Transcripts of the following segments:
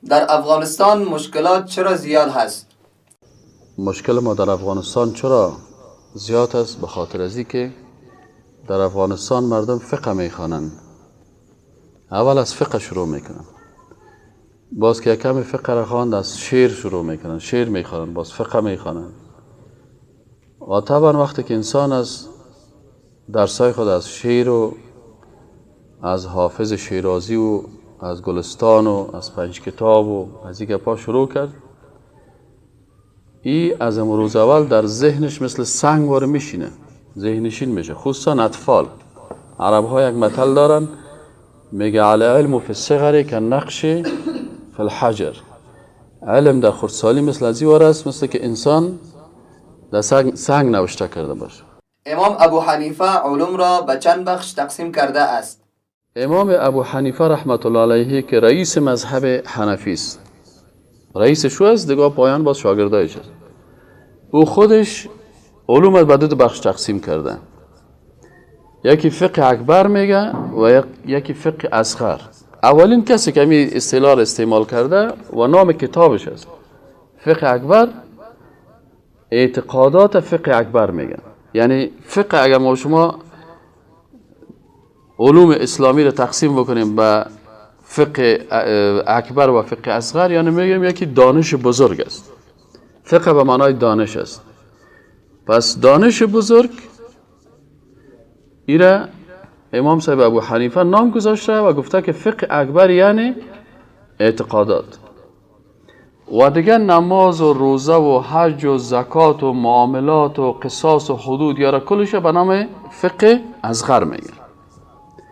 در افغانستان مشکلات چرا زیاد هست؟ مشکل ما در افغانستان چرا زیاد است؟ به خاطر از که در افغانستان مردم فقه میخوانند. اول از فقه شروع میکنن، باز که کمی فقه را خواند از شعر شروع میکنن، شعر میخوانند، باز فقه میخوانند. و طبعا وقتی که انسان از درسای خود از شعر و از حافظ شیرازی و از گلستان و از پنج کتاب و از این گپا شروع کرد، این از امروز اول در ذهنش مثل سنگ واره میشینه، ذهنشین میشه. خصوصا اطفال. عرب ها یک مثل دارن میگه العلم فی الصغر کالنقش فی الحجر. علم در خردسالی مثل از این واره است، مثل که انسان در سنگ نوشته کرده باشه. امام ابو حنیفه علوم را به چند بخش تقسیم کرده است؟ امام ابو حنیفه رحمت الله علیه که رئیس مذهب حنفی است، رئیس شو است دیگه، پایان باز شاگردایش است. او خودش علوم به دو بخش تقسیم کرده، یکی فقه اکبر میگه و یکی فقه اصغر. اولین کسی که می اصطلاح استعمال کرده و نام کتابش است فقه اکبر، اعتقادات فقه اکبر میگن. یعنی فقه اگر ما شما علوم اسلامی رو تقسیم بکنیم به فقه اکبر و فقه اصغر، یعنی میگیم یکی دانش بزرگ است. فقه به معنای دانش است. پس دانش بزرگ ایره امام صاحب ابو حنیفه نام گذاشته و گفته که فقه اکبر یعنی اعتقادات، و دیگه نماز و روزه و حج و زکات و معاملات و قصاص و حدود یاره کلش به نام فقه اصغر میگه.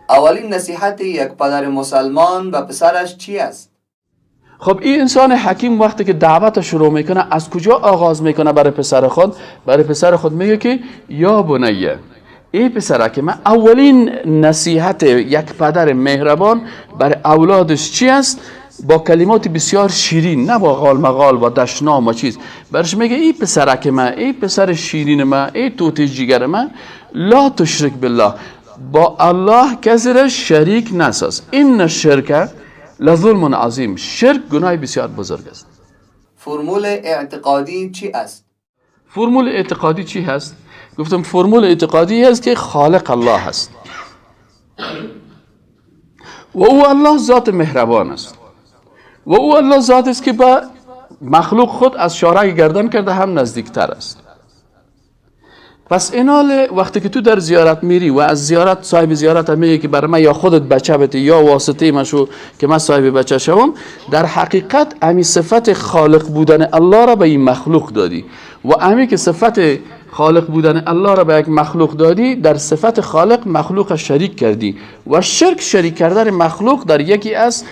اولین نصیحت یک پدر مسلمان به پسرش چی است؟ خب این انسان حکیم وقتی که دعوت شروع میکنه از کجا آغاز میکنه؟ برای پسر خود، برای پسر خود میگه که یا بنیه، ای پسره که من اولین نصیحت یک پدر مهربان برای اولادش چی است؟ با کلمات بسیار شیرین، نه با غال مغال و دشنام و چیز. برش میگه ای پسره که من، ای پسر شیرین من، ای توت جگر من، لا تشرک بالله، با الله کسی را شریک نساز. این الشرک لظلم عظیم، شرک گناه بسیار بزرگ است. فرمول اعتقادی چی است؟ فرمول اعتقادی چی هست؟ گفتم فرمول اعتقادی هست که خالق الله هست و او الله ذات مهربان است و او الله ذات است که با مخلوق خود از شارع گردن کرده هم نزدیکتر است. پس اینال وقتی که تو در زیارت میری و از زیارت صاحب زیارت هم میگه که برای من یا خودت بچه بده یا واسطه مشو که من صاحب بچه شوم، در حقیقت امی صفت خالق بودن الله را به این مخلوق دادی و امی که صفت خالق بودن الله را به یک مخلوق دادی، در صفت خالق مخلوق شریک کردی و شرک شریک کردن مخلوق در یکی از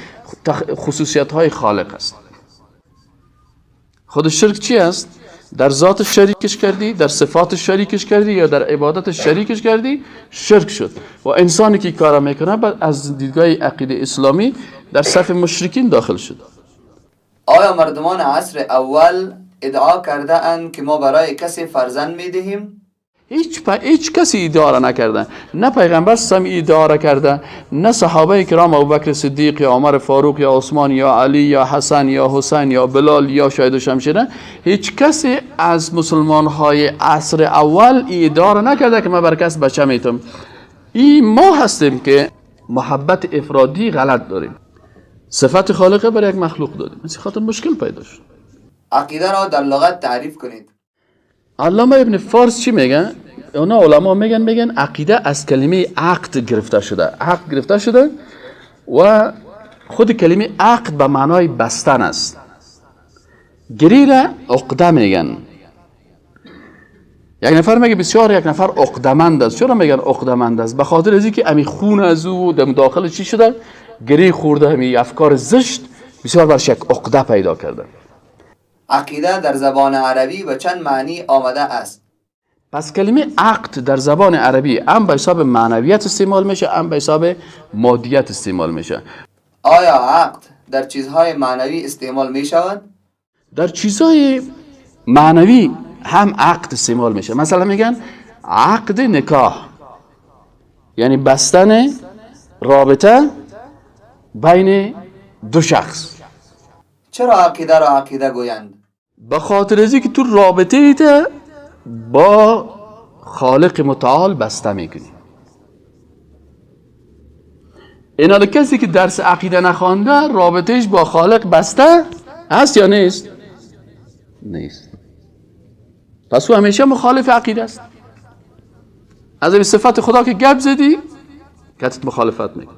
خصوصیت های خالق است. خود شرک چی است؟ در ذات شریکش کردی، در صفات شریکش کردی یا در عبادت شریکش کردی، شرک شد. و انسانی که کارا میکنه بعد از دیدگاه عقیده اسلامی در صف مشرکین داخل شد. آیا مردمان عصر اول ادعا کرده اند که ما برای کسی فرزند میدهیم؟ هیچ کسی ادعا نکرده، نه پیغمبر سم ادعا کرده، نه صحابه کرام ابوبکر صدیق یا عمر فاروق یا عثمان یا علی یا حسن یا حسین یا بلال یا شهید شمشیر، هیچ کسی از مسلمان های عصر اول ادعا نکرده که ما بر کس بچه میتم. این ما هستیم که محبت افرادی غلط داریم، صفت خالقه برای یک مخلوق دادیم، از خاطر مشکل پیدا شد. عقیده را در لغت تعریف کنید. علامه ابن فارس چی میگن؟ اونا علما میگن عقیده از کلمه عقد گرفته شده. عقد گرفته شده و خود کلمه عقد به معنای بستن است. گری را عقده میگن. یک نفر میگه بسیار یک نفر عقدمند است. چرا میگن عقدمند است؟ به خاطر از اینکه امی خون از او در داخل چی شده؟ گری خورده، امی افکار زشت بسیار برش یک عقده پیدا کرده. عقیده در زبان عربی به چند معنی آمده است؟ پس کلمه عقد در زبان عربی هم به حساب معنویت استعمال میشه، هم به حساب مادیت استعمال میشه. آیا عقد در چیزهای معنوی استعمال می شود؟ در چیزهای معنوی هم عقد استعمال میشه. مثلا میگن عقد نکاح، یعنی بستن رابطه بین دو شخص. چرا عقیده را عقیده گویند؟ به خاطر از که تو رابطه ایت با خالق متعال بسته میکنی. اینا کسی که درس عقیده نخوانده رابطهش با خالق بسته هست یا نیست؟ نیست. پس او همیشه مخالف عقیده است. از این صفت خدا که گپ زدی کتت مخالفت میکنه.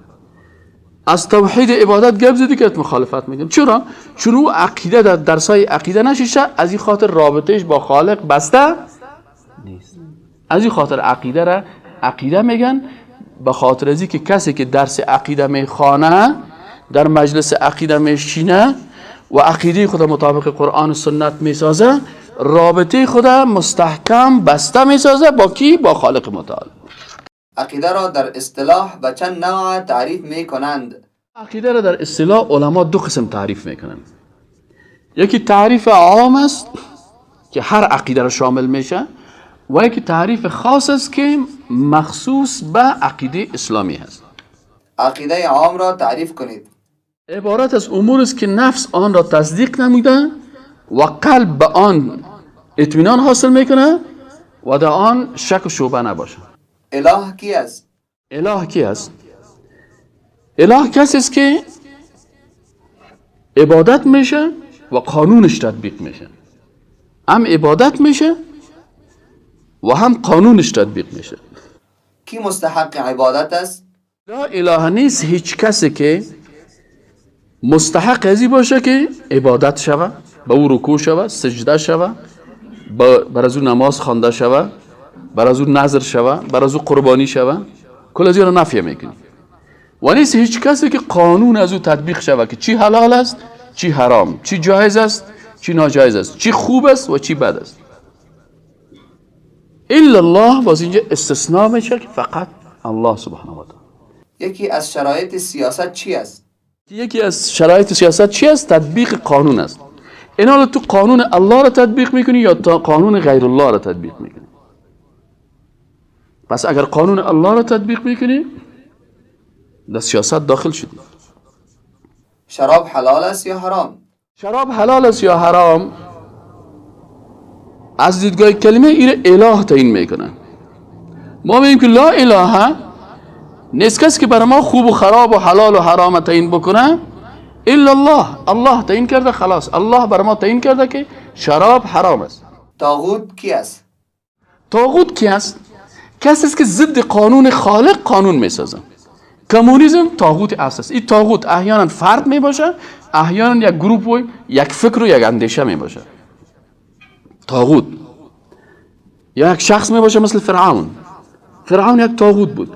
از توحید عبادت گپ زدی کتت مخالفت میکنه. چرا؟ چون او عقیده در درسای عقیده نشیشه، از این خاطر رابطهش با خالق بسته نیست. از این خاطر عقیده را عقیده میگن. به خاطر ازی که کسی که درس عقیده میخوانه، در مجلس عقیده میشینه و عقیده خدا مطابق قرآن و سنت میسازه، رابطه خدا مستحکم بسته میسازه با کی؟ با خالق متعال. عقیده را در اصطلاح به چند نوع تعریف می کنند؟ عقیده را در اصطلاح علما دو قسم تعریف میکنن. یکی تعریف عام است که هر عقیده را شامل میشه و یکی تعریف خاص است که مخصوص به عقیده اسلامی هست. عقیده عام را تعریف کنید. عبارت از امور است که نفس آن را تصدیق نمیده و قلب به آن اطمینان حاصل میکنه و در آن شک و شبهه نباشه. اله کی است؟ اله کی است؟ اله کسی است که عبادت میشه و قانونش تطبیق میشه. هم عبادت میشه و هم قانونش تطبیق میشه. کی مستحق عبادت است؟ لا اله نیست هیچ کسی که مستحق ازی باشه که عبادت شوه، به او رکوع شوه، سجده شوه، بر از او نماز خوانده شوه، بر از او نظر شوه، بر از او قربانی شوه. کل از این را نفی میکنی. و نیست هیچ کسی که قانون از او تطبیق شوه که چی حلال است، چی حرام، چی جایز است، چی ناجایز است، چی خوب است و چی بد است. الا الله. باز اینجا استثناء میشه که فقط الله سبحانه و تعالی. یکی از شرایط سیاست چی است؟ یکی از شرایط سیاست چی است؟ تطبیق قانون است. اینا تو قانون الله را تطبیق میکنی یا تا قانون غیر الله را تطبیق میکنی؟ پس اگر قانون الله را تطبیق میکنی در سیاست داخل شدی. شراب حلال است یا حرام؟ شراب حلال است یا حرام از دیدگاه کلمه ایر اله تعیین میکنن. ما میگیم که لا اله نیست کسی که برای ما خوب و خراب و حلال و حرام تعیین بکنه الا الله. الله تعیین کرده، خلاص. الله برای ما تعیین کرده که شراب حرام است. طاغوت کی است؟ طاغوت کی است؟ کسی است که ضد قانون خالق قانون میسازه. کمونیسم طاغوت است. این طاغوت احیانا فرد میباشه، احیانا یک گروه و یک فکر و یک اندیشه میباشه. طاغوت یا یک شخص میباشه مثل فرعون. فرعون یک طاغوت بود،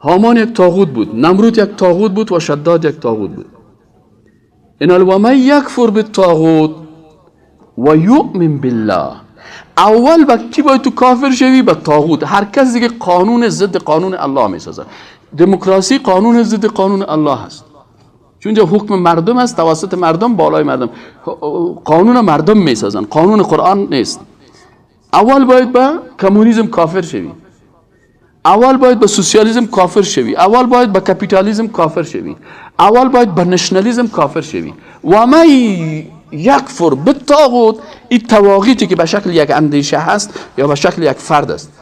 هامان یک طاغوت بود، نمرود یک طاغوت بود و شداد یک طاغوت بود. ان من یکفر بالطاغوت و یؤمن بالله. اول با کی باید تو کافر شوی؟ با طاغوت. هر کسی که قانون ضد قانون الله میسازه. دموکراسی قانون ضد قانون الله هست، چون اینجا حکم مردم است، توسط مردم، بالای مردم. قانون مردم میسازن، قانون قرآن نیست. اول باید با کمونیسم کافر شوی، اول باید با سوسیالیسم کافر شوی، اول باید با کپیتالیسم کافر شوی، اول باید با نشنالیسم کافر شوی. و من یکفر بالطاغوت، این طواغیتی که به شکل یک اندیشه هست یا به شکل یک فرد است،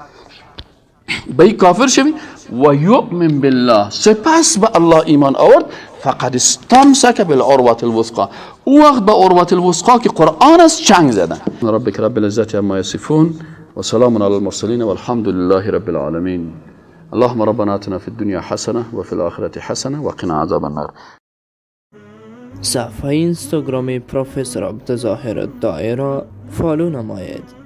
به این کافر شوی. و یؤمن بالله، سپس به الله ایمان آورد. فقد استمسک بالعروة الوثقی، او وقت به عروة الوثقی که قرآن است چنگ زدن. ربک رب العزت عما یصفون و سلام علی المرسلین و الحمد لله رب العالمین. اللهم ربنا آتنا في الدنيا حسنه و في الآخرة حسنه و قنا عذاب النار. صفحه اینستاگرامی پروفسور عبدالظاهر الداعی را فالو نمایید.